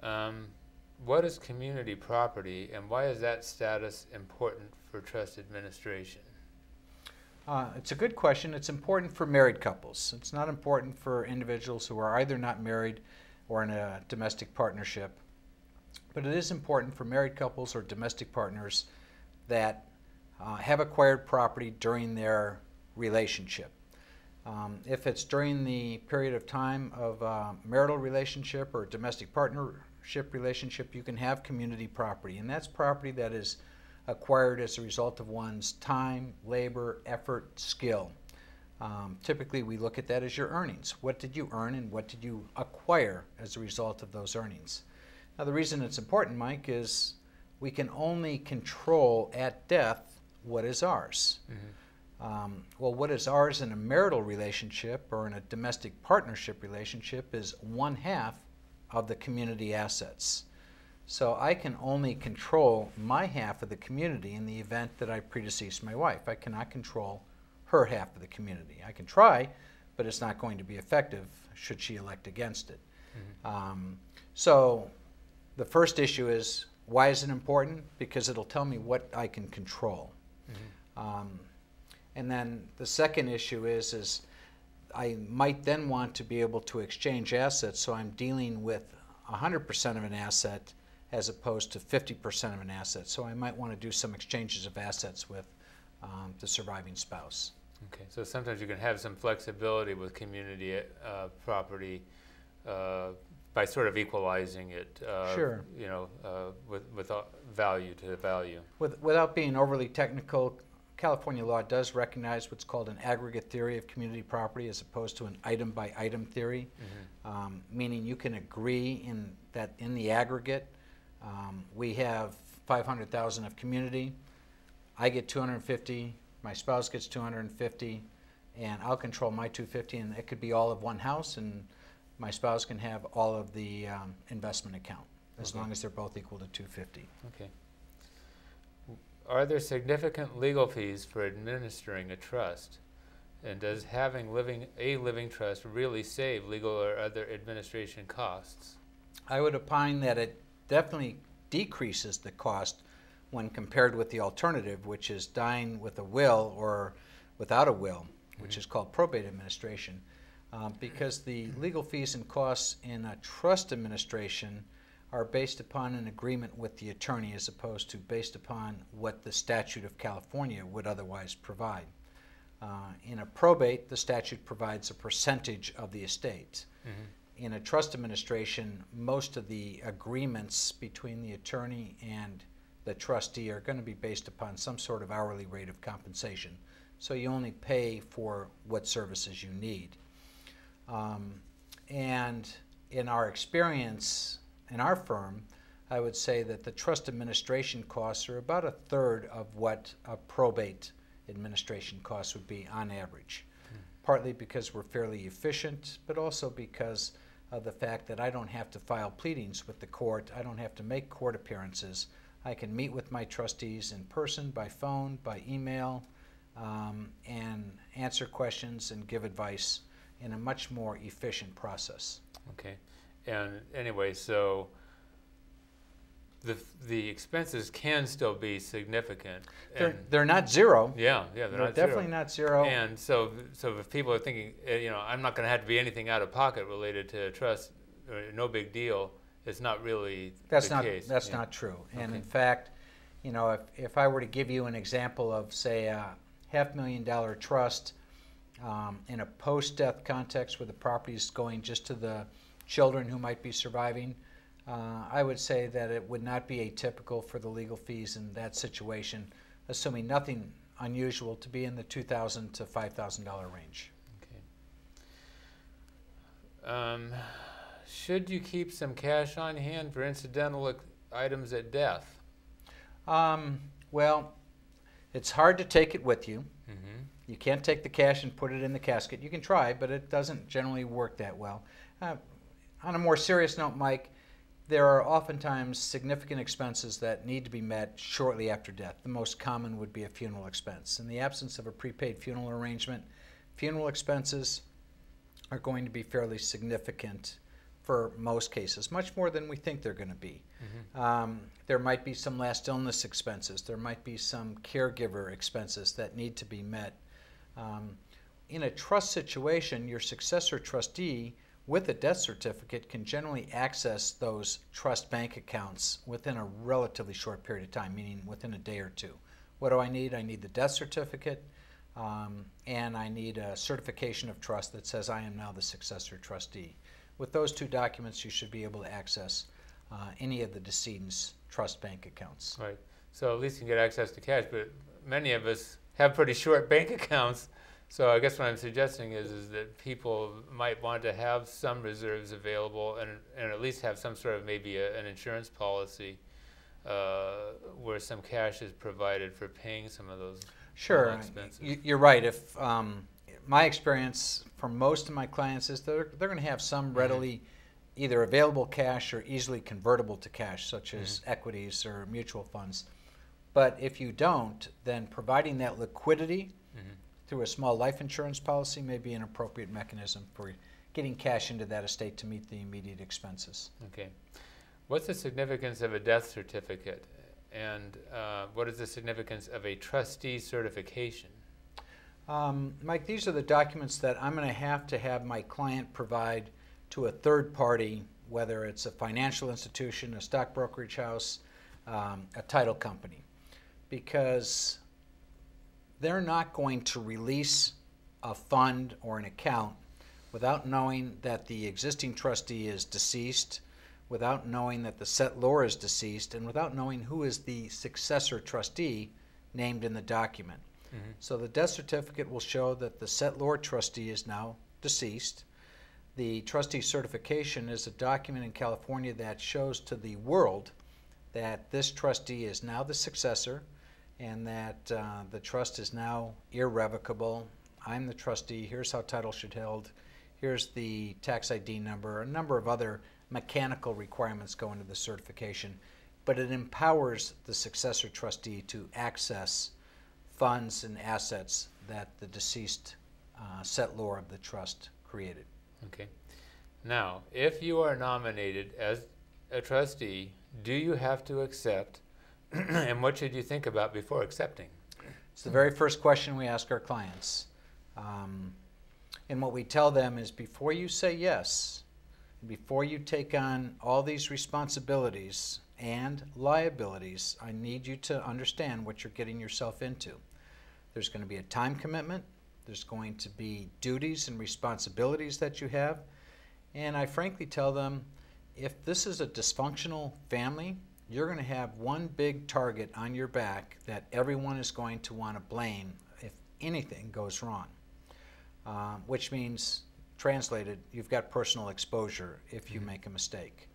Um, what is community property, and why is that status important for trust administration? It's a good question. It's important for married couples. It's not important for individuals who are either not married or in a domestic partnership. But it is important for married couples or domestic partners that have acquired property during their relationship. If it's during the period of time of marital relationship or domestic partnership relationship, you can have community property, and that's property that is acquired as a result of one's time, labor, effort, skill. Typically, we look at that as your earnings. What did you earn and what did you acquire as a result of those earnings? Now, the reason it's important, Mike, is we can only control at death what is ours. Mm-hmm. Well, what is ours in a marital relationship or in a domestic partnership relationship is 1/2 of the community assets. So I can only control my half of the community in the event that I predecease my wife. I cannot control her half of the community. I can try, but it's not going to be effective should she elect against it. Mm-hmm. So the first issue is, why is it important? Because it'll tell me what I can control. Mm-hmm. And then the second issue is I might then want to be able to exchange assets, so I'm dealing with 100% of an asset as opposed to 50% of an asset. So I might want to do some exchanges of assets with the surviving spouse. Okay, so sometimes you can have some flexibility with community property by sort of equalizing it, Sure. you know, with value to value. Without being overly technical, California law does recognize what's called an aggregate theory of community property as opposed to an item-by-item theory, Mm-hmm. Meaning you can agree that in the aggregate, we have 500,000 of community, I get 250, my spouse gets 250, and I'll control my 250, and it could be all of one house, and my spouse can have all of the investment account, as long as they're both equal to 250. Okay. Are there significant legal fees for administering a trust? And does having a living trust really save legal or other administration costs? I would opine that it definitely decreases the cost when compared with the alternative, which is dying with a will or without a will, which is called probate administration. Because the legal fees and costs in a trust administration are based upon an agreement with the attorney as opposed to based upon what the statute of California would otherwise provide. In a probate, the statute provides a percentage of the estate. Mm-hmm. In a trust administration, most of the agreements between the attorney and the trustee are going to be based upon some sort of hourly rate of compensation. So you only pay for what services you need. And in our experience, in our firm, I would say that the trust administration costs are about 1/3 of what a probate administration costs would be on average. Partly because we're fairly efficient, but also because of the fact that I don't have to file pleadings with the court. I don't have to make court appearances. I can meet with my trustees in person, by phone, by email, and answer questions and give advice in a much more efficient process. Okay. And anyway, so the expenses can still be significant. They're not zero. Yeah, they're definitely not zero. And so if people are thinking, you know, I'm not going to have to be anything out of pocket related to trust, no big deal, it's not really the case. That's not true. And in fact, you know, if I were to give you an example of, say, a $500,000 trust in a post-death context where the property is going just to the children who might be surviving, I would say that it would not be atypical for the legal fees in that situation, assuming nothing unusual, to be in the $2,000 to $5,000 range. Okay. Should you keep some cash on hand for incidental items at death? Well, it's hard to take it with you. Mm-hmm. You can't take the cash and put it in the casket. You can try, but it doesn't generally work that well. On a more serious note, Mike, there are oftentimes significant expenses that need to be met shortly after death. The most common would be a funeral expense. In the absence of a prepaid funeral arrangement, funeral expenses are going to be fairly significant for most cases, much more than we think they're going to be. There might be some last illness expenses. There might be some caregiver expenses that need to be met. In a trust situation, your successor trustee with a death certificate can generally access those trust bank accounts within a relatively short period of time, meaning within a day or two. What do I need? I need the death certificate, and I need a certification of trust that says I am now the successor trustee. With those two documents, you should be able to access any of the decedent's trust bank accounts. Right. So at least you can get access to cash, but many of us have pretty short bank accounts. So I guess what I'm suggesting is that people might want to have some reserves available and at least have some sort of maybe an insurance policy where some cash is provided for paying some of those expenses. You're right. If my experience for most of my clients is they're going to have some readily either available cash or easily convertible to cash, such as equities or mutual funds. But if you don't, then providing that liquidity through a small life insurance policy may be an appropriate mechanism for getting cash into that estate to meet the immediate expenses. Okay. What's the significance of a death certificate, and what is the significance of a trustee certification? Mike, these are the documents that I'm going to have my client provide to a third party, whether it's a financial institution, a stock brokerage house, a title company, because they're not going to release a fund or an account without knowing that the existing trustee is deceased, without knowing that the settlor is deceased, and without knowing who is the successor trustee named in the document. So the death certificate will show that the settlor trustee is now deceased. The trustee certification is a document in California that shows to the world that this trustee is now the successor and that the trust is now irrevocable. I'm the trustee. Here's how title should be held. Here's the tax ID number. A number of other mechanical requirements go into the certification, but it empowers the successor trustee to access funds and assets that the deceased settlor of the trust created. Okay. Now, if you are nominated as a trustee, do you have to accept, and what should you think about before accepting? It's the very first question we ask our clients. And what we tell them is before you say yes, before you take on all these responsibilities and liabilities, I need you to understand what you're getting yourself into. There's going to be a time commitment. There's going to be duties and responsibilities that you have. And I frankly tell them, if this is a dysfunctional family, you're going to have one big target on your back that everyone is going to want to blame if anything goes wrong, which means, translated, you've got personal exposure if you make a mistake.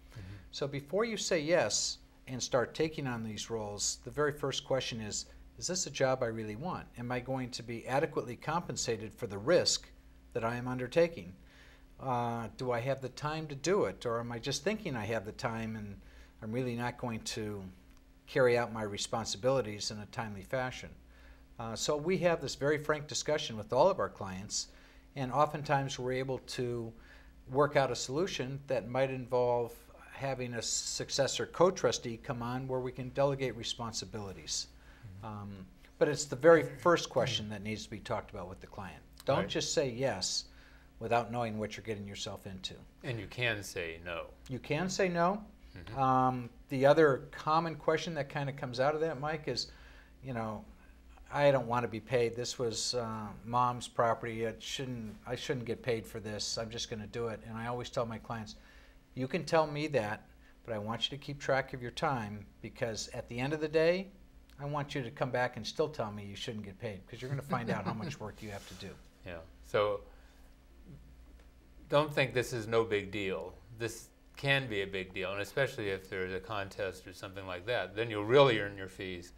So before you say yes and start taking on these roles, the very first question is this a job I really want? Am I going to be adequately compensated for the risk that I am undertaking? Do I have the time to do it? Or am I just thinking I have the time and I'm really not going to carry out my responsibilities in a timely fashion? So we have this very frank discussion with all of our clients, and oftentimes we're able to work out a solution that might involve having a successor co-trustee come on where we can delegate responsibilities. But it's the very first question that needs to be talked about with the client. Don't just say yes without knowing what you're getting yourself into. And you can say no. You can say no. The other common question that kind of comes out of that, Mike, is, you know, I don't want to be paid. This was mom's property. I shouldn't get paid for this. I'm just going to do it. And I always tell my clients, you can tell me that, but I want you to keep track of your time, because at the end of the day, I want you to come back and still tell me you shouldn't get paid, because you're going to find out how much work you have to do. Yeah. So don't think this is no big deal. This can be a big deal, and especially if there's a contest or something like that, then you'll really earn your fees.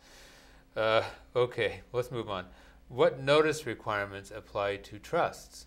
Okay, let's move on. What notice requirements apply to trusts?